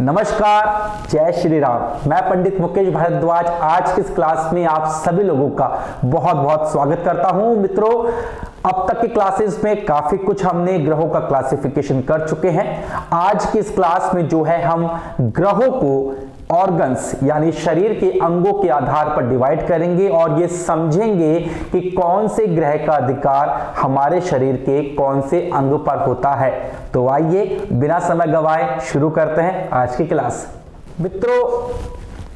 नमस्कार, जय श्री राम। मैं पंडित मुकेश भारद्वाज आज की इस क्लास में आप सभी लोगों का बहुत बहुत स्वागत करता हूं। मित्रों, अब तक की क्लासेस में काफी कुछ हमने ग्रहों का क्लासिफिकेशन कर चुके हैं। आज की इस क्लास में जो है हम ग्रहों को ऑर्गन्स यानी शरीर के अंगों के आधार पर डिवाइड करेंगे और ये समझेंगे कि कौन से ग्रह का अधिकार हमारे शरीर के कौन से अंग पर होता है। तो आइए बिना समय गवाए शुरू करते हैं आज की क्लास। मित्रों,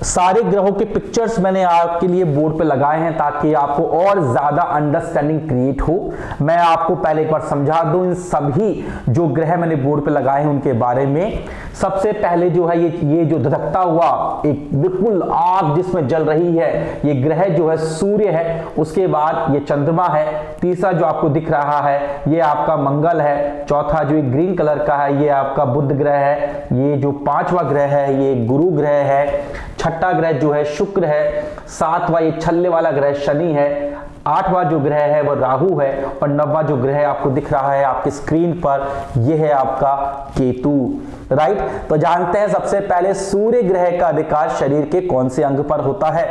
सारे ग्रहों के पिक्चर्स मैंने आपके लिए बोर्ड पे लगाए हैं ताकि आपको और ज्यादा अंडरस्टैंडिंग क्रिएट हो। मैं आपको पहले एक बार समझा दूं इन सभी जो ग्रह मैंने बोर्ड पे लगाए हैं उनके बारे में। सबसे पहले जो है ये जो धधकता हुआ एक बिल्कुल आग जिसमें जल रही है ये ग्रह जो है सूर्य है। उसके बाद ये चंद्रमा है। तीसरा जो आपको दिख रहा है ये आपका मंगल है। चौथा जो ग्रीन कलर का है ये आपका बुध ग्रह है। ये जो पांचवा ग्रह है ये गुरु ग्रह है। छठा ग्रह जो है शुक्र है। सातवां ये छल्ले वाला ग्रह शनि है। आठवां जो ग्रह है वह राहु है और नौवां जो ग्रह आपको दिख रहा है आपकी स्क्रीन पर यह है आपका केतु। राइट, तो जानते हैं सबसे पहले सूर्य ग्रह का अधिकार शरीर के कौन से अंग पर होता है।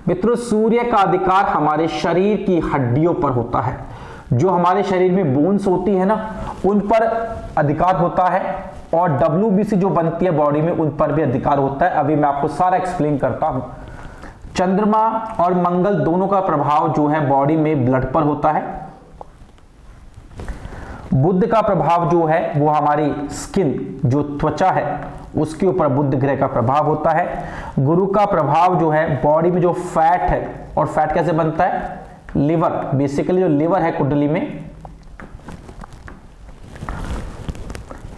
मित्रों, सूर्य का अधिकार हमारे शरीर की हड्डियों पर होता है। जो हमारे शरीर में बोन्स होती है ना उन पर अधिकार होता है और WBC जो बनती है बॉडी में उन पर भी अधिकार होता है। अभी मैं आपको सारा एक्सप्लेन करता हूं। चंद्रमा और मंगल दोनों का प्रभाव जो है बॉडी में ब्लड पर होता है। बुध का प्रभाव जो है वो हमारी स्किन जो त्वचा है उसके ऊपर बुध ग्रह का प्रभाव होता है। गुरु का प्रभाव जो है बॉडी में जो फैट है, और फैट कैसे बनता है, लिवर, बेसिकली जो लिवर है कुंडली में,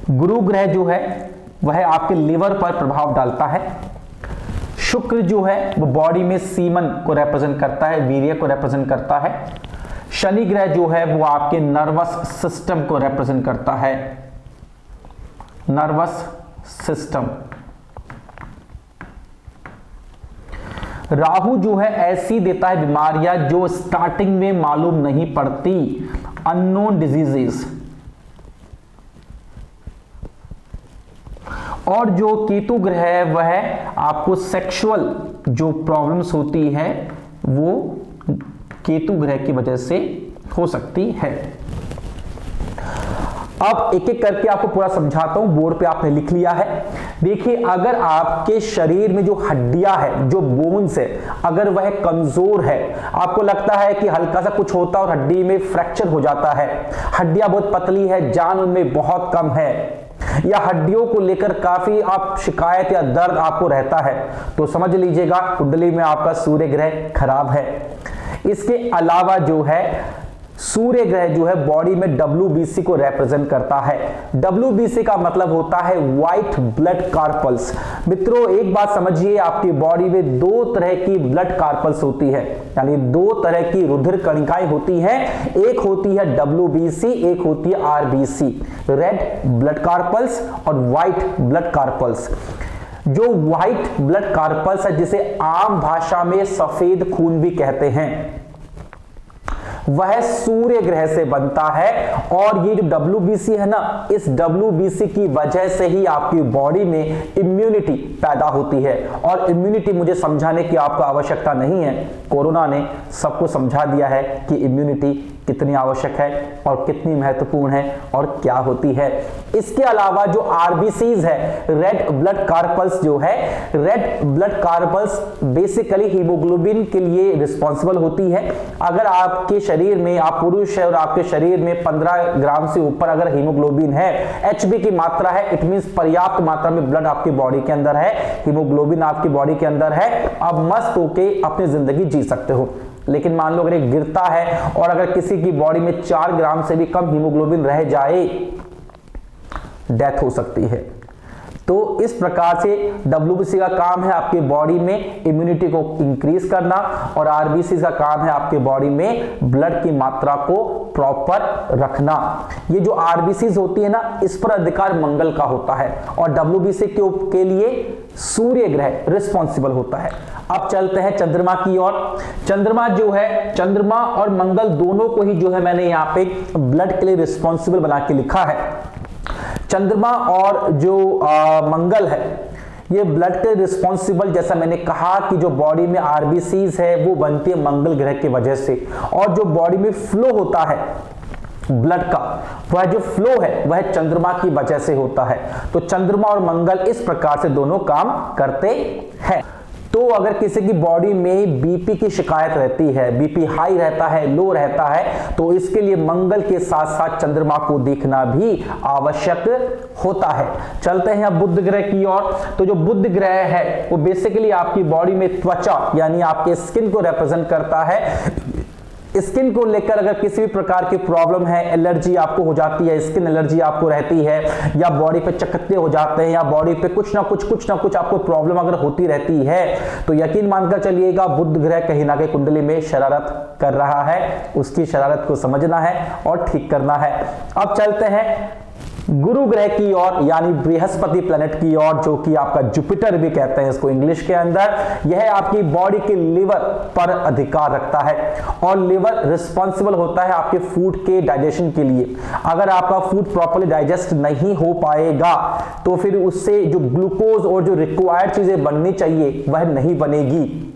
गुरु ग्रह जो है वह आपके लिवर पर प्रभाव डालता है। शुक्र जो है वो बॉडी में सीमन को रिप्रेजेंट करता है, वीर्य को रिप्रेजेंट करता है। शनि ग्रह जो है वो आपके नर्वस सिस्टम को रिप्रेजेंट करता है, नर्वस सिस्टम। राहु जो है ऐसी देता है बीमारियां जो स्टार्टिंग में मालूम नहीं पड़ती, अननोन डिजीजेस। और जो केतु ग्रह है वह आपको सेक्सुअल जो प्रॉब्लम्स होती है वो केतु ग्रह की वजह से हो सकती है। अब एक एक करके आपको पूरा समझाता हूं, बोर्ड पे आपने लिख लिया है। देखिए, अगर आपके शरीर में जो हड्डियां है, जो बोन्स है, अगर वह कमजोर है, आपको लगता है कि हल्का सा कुछ होता है और हड्डी में फ्रैक्चर हो जाता है, हड्डियां बहुत पतली है, जान उनमें बहुत कम है, या हड्डियों को लेकर काफी आप शिकायत या दर्द आपको रहता है, तो समझ लीजिएगा कुंडली में आपका सूर्य ग्रह खराब है। इसके अलावा जो है सूर्य ग्रह जो है बॉडी में WBC को रिप्रेजेंट करता है। WBC का मतलब होता है व्हाइट ब्लड कार्पल्स। मित्रों, एक बात समझिए, आपकी बॉडी में दो तरह की ब्लड कार्पल्स होती है, यानी दो तरह की रुधिर कणिकाएं होती हैं। एक होती है WBC, एक होती है RBC, रेड ब्लड कार्पल्स और व्हाइट ब्लड कार्पल्स। जो व्हाइट ब्लड कार्पल्स है जिसे आम भाषा में सफेद खून भी कहते हैं, वह सूर्य ग्रह से बनता है। और ये जो WBC है ना, इस WBC की वजह से ही आपकी बॉडी में इम्यूनिटी पैदा होती है। और इम्यूनिटी मुझे समझाने की आपको आवश्यकता नहीं है, कोरोना ने सबको समझा दिया है कि इम्यूनिटी कितनी आवश्यक है और कितनी महत्वपूर्ण है और क्या होती है। इसके अलावा जो RBCs है, रेड ब्लड कार्पल्स जो है, red blood carpals basically haemoglobin के लिए रिस्पॉन्सिबल होती है। अगर आपके शरीर में, आप पुरुष है और आपके शरीर में 15 ग्राम से ऊपर अगर हीमोग्लोबिन है, HB की मात्रा है, इट मींस पर्याप्त मात्रा में ब्लड आपकी बॉडी के अंदर है, हीमोग्लोबिन आपकी बॉडी के अंदर है, आप मस्त होके अपनी जिंदगी जी सकते हो। लेकिन मान लो अगर एक गिरता है और अगर किसी की बॉडी में 4 ग्राम से भी कम हीमोग्लोबिन रह जाए, डेथ हो सकती है। तो इस प्रकार से WBC का काम है आपकी बॉडी में इम्यूनिटी को इंक्रीज करना और RBC का काम है आपके बॉडी में ब्लड की मात्रा को प्रॉपर रखना। ये जो RBCs होती है ना, इस पर अधिकार मंगल का होता है और WBC के लिए सूर्य ग्रह रिस्पॉन्सिबल होता है। अब चलते हैं चंद्रमा की ओर। चंद्रमा जो है, चंद्रमा और मंगल दोनों को ही जो है मैंने यहाँ पे ब्लड के लिए रिस्पॉन्सिबल बना के लिखा है। चंद्रमा और जो मंगल है ये ब्लड के रिस्पॉन्सिबल, जैसा मैंने कहा कि जो बॉडी में आरबीसीज है वो बनती है मंगल ग्रह की वजह से, और जो बॉडी में फ्लो होता है ब्लड का, वह जो फ्लो है वह चंद्रमा की वजह से होता है। तो चंद्रमा और मंगल इस प्रकार से दोनों काम करते हैं। तो अगर किसी की बॉडी में बीपी की शिकायत रहती है, बीपी हाई रहता है, लो रहता है, तो इसके लिए मंगल के साथ साथ चंद्रमा को देखना भी आवश्यक होता है। चलते हैं अब बुध ग्रह की ओर। तो जो बुध ग्रह है वो बेसिकली आपकी बॉडी में त्वचा यानी आपके स्किन को रिप्रेजेंट करता है। स्किन को लेकर अगर किसी भी प्रकार की प्रॉब्लम है, एलर्जी आपको हो जाती है, स्किन एलर्जी आपको रहती है, या बॉडी पे चकत्ते हो जाते हैं, या बॉडी पे कुछ ना कुछ आपको प्रॉब्लम अगर होती रहती है, तो यकीन मानकर चलिएगा बुध ग्रह कहीं ना कहीं कुंडली में शरारत कर रहा है। उसकी शरारत को समझना है और ठीक करना है। अब चलते हैं गुरु ग्रह की ओर, यानी बृहस्पति प्लैनेट की ओर, जो कि आपका जुपिटर भी कहते हैं इसको इंग्लिश के अंदर। यह आपकी बॉडी के लिवर पर अधिकार रखता है, और लिवर रिस्पॉन्सिबल होता है आपके फूड के डाइजेशन के लिए। अगर आपका फूड प्रॉपर्ली डाइजेस्ट नहीं हो पाएगा तो फिर उससे जो ग्लूकोज और जो रिक्वायर्ड चीजें बननी चाहिए वह नहीं बनेगी।